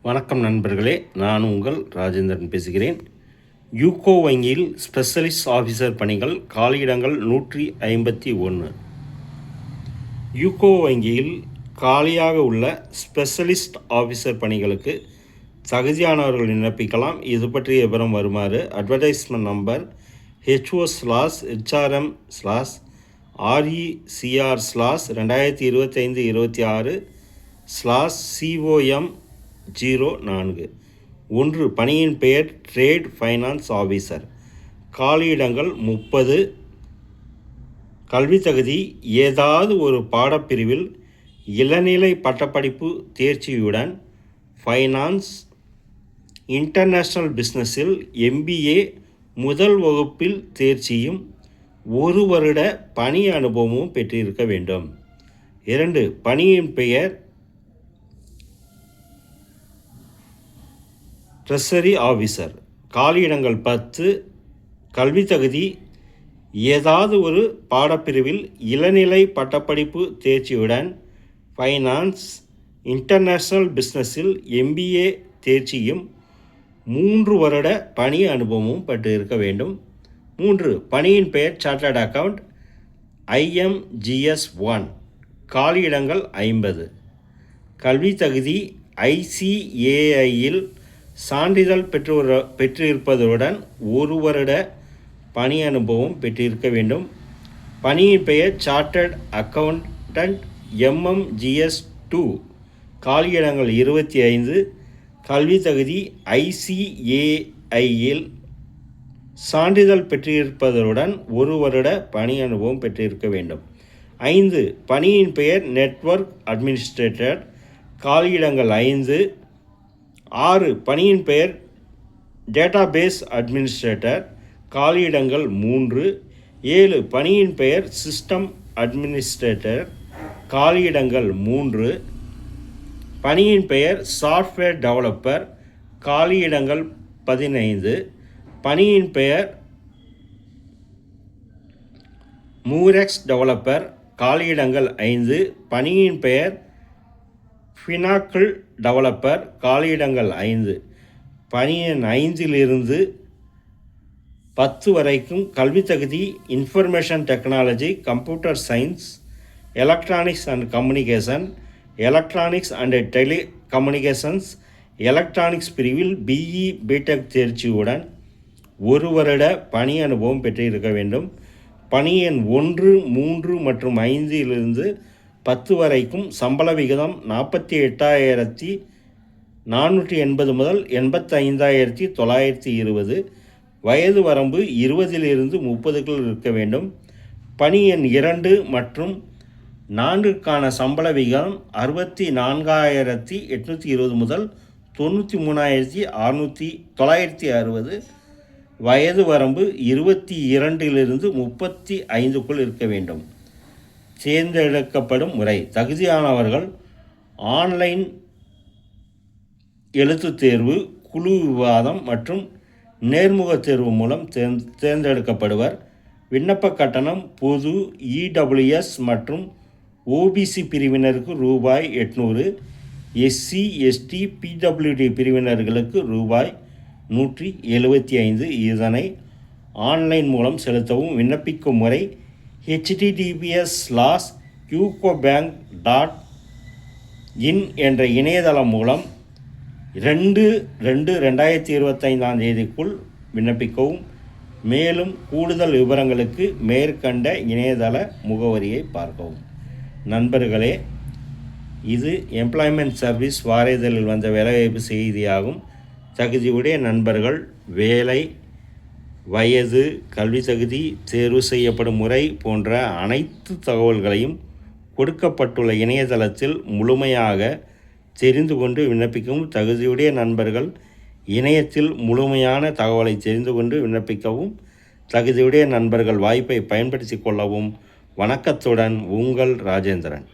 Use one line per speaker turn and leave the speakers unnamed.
வணக்கம் நண்பர்களே, நான் உங்கள் ராஜேந்திரன் பேசுகிறேன். யூகோ வங்கியில் ஸ்பெஷலிஸ்ட் ஆஃபீஸர் பணிகள் காலியிடங்கள் 151. யூகோ வங்கியில் காலியாக உள்ள ஸ்பெஷலிஸ்ட் ஆஃபீஸர் பணிகளுக்கு தகுதியானவர்கள் விண்ணப்பிக்கலாம். இது பற்றிய விவரம் வருமாறு: அட்வர்டைஸ்மெண்ட் நம்பர் HO/HRM/RECR/2025-26/COM 04. 1. பணியின் பெயர் ட்ரேட் ஃபைனான்ஸ் ஆஃபீஸர். காலியிடங்கள் 30. கல்வி தகுதி: ஏதாவது ஒரு பாடப்பிரிவில் இளநிலை பட்டப்படிப்பு தேர்ச்சியுடன் ஃபைனான்ஸ், இன்டர்நேஷ்னல் பிஸ்னஸில் MBA முதல் வகுப்பில் தேர்ச்சியும் 1 வருட பணி அனுபவமும் பெற்றிருக்க வேண்டும். 2. பணியின் பெயர் ட்ரெஸரி ஆஃபீஸர். காலியிடங்கள் 10. கல்வி தகுதி: ஏதாவது ஒரு பாடப்பிரிவில் இளநிலை பட்டப்படிப்பு தேர்ச்சியுடன் ஃபைனான்ஸ், இன்டர்நேஷ்னல் பிஸ்னஸில் MBA தேர்ச்சியும் 3 வருட பணி அனுபவமும் பெற்றிருக்க வேண்டும். 3. பணியின் பெயர் சார்ட்டர்ட் அக்கவுண்ட் IMGS 1. காலியிடங்கள் 50. கல்வி தகுதி: ICAI-இல் சான்றிதழ் பெற்றிருப்பதுடன் 1 வருட பணி அனுபவம் பெற்றிருக்க வேண்டும். பணியின் பெயர் சார்ட்டர்ட் அக்கவுண்டன்ட் MMGS 2. காலியிடங்கள் 25. கல்வி தகுதி: ICAI-இல் சான்றிதழ் பெற்றிருப்பதுடன் 1 வருட பணி அனுபவம் பெற்றிருக்க வேண்டும். 5. பணியின் பெயர் நெட்வொர்க் அட்மினிஸ்ட்ரேட்டர். காலியிடங்கள் 5. 6. பணியின் பெயர் டேட்டாபேஸ் அட்மினிஸ்ட்ரேட்டர். காலியிடங்கள் 3. 7. பணியின் பெயர் சிஸ்டம் அட்மினிஸ்ட்ரேட்டர். காலியிடங்கள் 3. பணியின் பெயர் சாஃப்ட்வேர் டெவலப்பர். காலியிடங்கள் 15. பணியின் பெயர் மூரெக்ஸ் டெவலப்பர். காலியிடங்கள் 5. பணியின் பெயர் ஃபினாக்கிள் டெவலப்பர். காலியிடங்கள் 5. பணியின் 5லிருந்து 10 வரைக்கும். கல்வி தகுதி: information technology, computer science, electronics and communication, electronics and telecommunications, electronics பிரிவில் BE BTech தேர்ச்சியுடன் 1 வருட பணி அனுபவம் பெற்றிருக்க வேண்டும். பணி எண் 1, 3 மற்றும் 5லிருந்து 10 வரைக்கும். சம்பள விகிதம் 48,480 முதல் 85,920. வயது வரம்பு 20லிருந்து 30க்குள் இருக்க வேண்டும். பணி எண் 2 மற்றும் 4க்கான சம்பள விகிதம் 64,820 முதல் 93,960. வயது வரம்பு 22லிருந்து 35க்குள் இருக்க வேண்டும். தேர்ந்தெடுக்கப்படும் முறை: தகுதியானவர்கள் ஆன்லைன் எழுத்துத் தேர்வு, குழு விவாதம் மற்றும் நேர்முகத் தேர்வு மூலம் தேர்ந்தெடுக்கப்படுவர். விண்ணப்ப கட்டணம்: பொது, EWS மற்றும் OBC பிரிவினருக்கு ரூபாய் 800, SC, ST, PWD பிரிவினர்களுக்கு ரூபாய் 175. இதனை ஆன்லைன் மூலம் செலுத்தவும். விண்ணப்பிக்கும் முறை: https://ucobank.in என்ற இணையதளம் மூலம் 2/2/2025 விண்ணப்பிக்கவும். மேலும் கூடுதல் விவரங்களுக்கு மேற்கண்ட இணையதள முகவரியை பார்க்கவும். நண்பர்களே, இது எம்ப்ளாய்மெண்ட் சர்வீஸ் வார இதழில் வந்த வேலைவாய்ப்பு செய்தியாகும். தகுதியுடைய நண்பர்கள் வேலை, வயது, கல்வி தகுதி, தேர்வு செய்யப்படும் முறை போன்ற அனைத்து தகவல்களையும் கொடுக்கப்பட்டுள்ள இணையதளத்தில் முழுமையாக தெரிந்து கொண்டு விண்ணப்பிக்கவும். தகுதியுடைய நண்பர்கள் இணையத்தில் முழுமையான தகவலை தெரிந்து கொண்டு விண்ணப்பிக்கவும். தகுதியுடைய நண்பர்கள் வாய்ப்பை பயன்படுத்தி கொள்ளவும். வணக்கத்துடன் உங்கள் ராஜேந்திரன்.